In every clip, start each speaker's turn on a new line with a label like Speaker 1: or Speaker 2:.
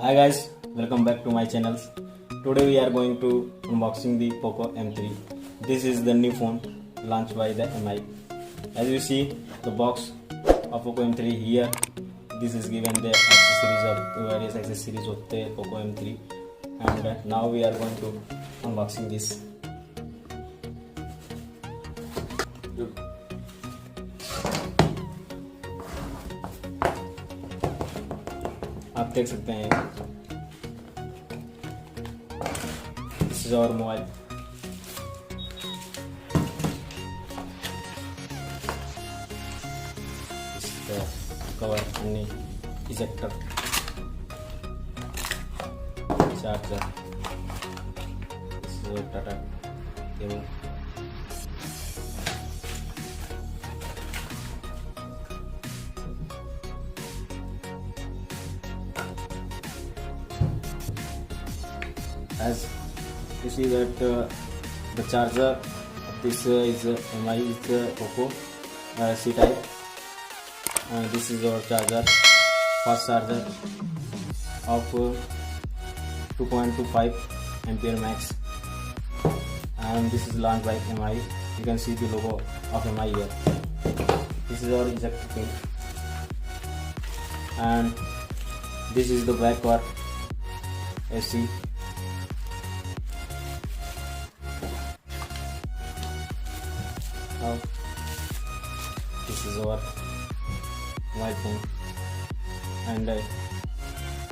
Speaker 1: Hi guys, welcome back to my channels. Today we are going to unboxing the Poco M3. This is the new phone launched by the MI. As you see the box of Poco M3 here, this is given the accessories of the various accessories of the Poco M3, and now we are going to unboxing this. आप देख सकते हैं this is our mobile. Cover आणि ejector, charger, data cable. As you see that the charger of this is MI is Poco C type. This is our charger, fast charger of 2.25 ampere max, and this is launched by MI. You can see the logo of MI here. This is our ejector pin, and this is the back part AC. Now this is our mobile phone, and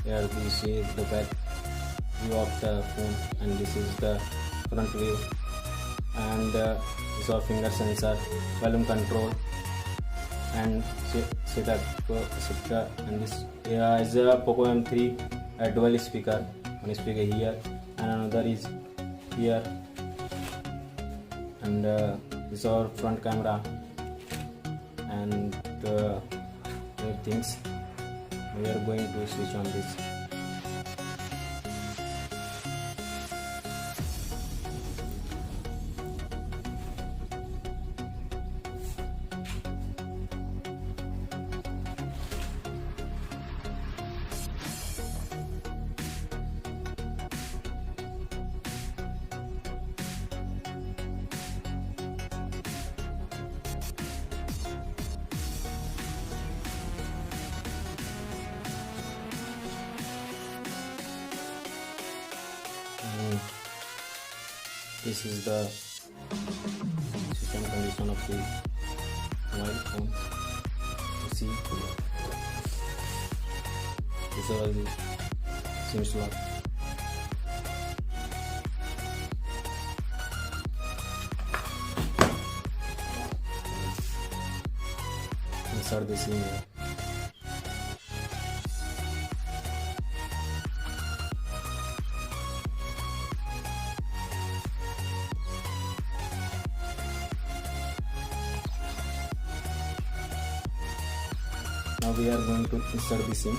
Speaker 1: here we see the back view of the phone, and this is the front view, and this is our finger sensor, volume control, and setup, and this is a Poco M3 dual speaker. One speaker here and another is here, and this is our front camera and things. We are going to switch on this. This is the system condition of the mobile phone. You see, this is the SIM slot. Insert the SIM here. Now we are going to insert the SIM.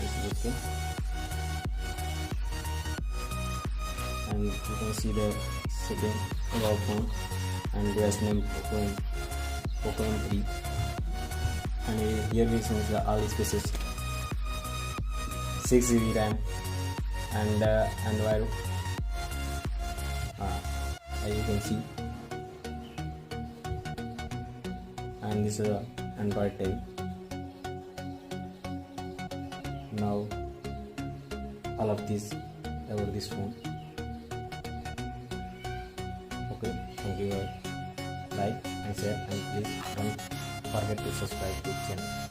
Speaker 1: This is okay, and you can see the setting of our phone, and there's name Poco M3, and here we see the all spaces, 6 GB RAM, and Android. As you can see, and this is Android 10. Now all of this about this phone. Okay, thank you. Like and share, and please don't forget to subscribe to the channel.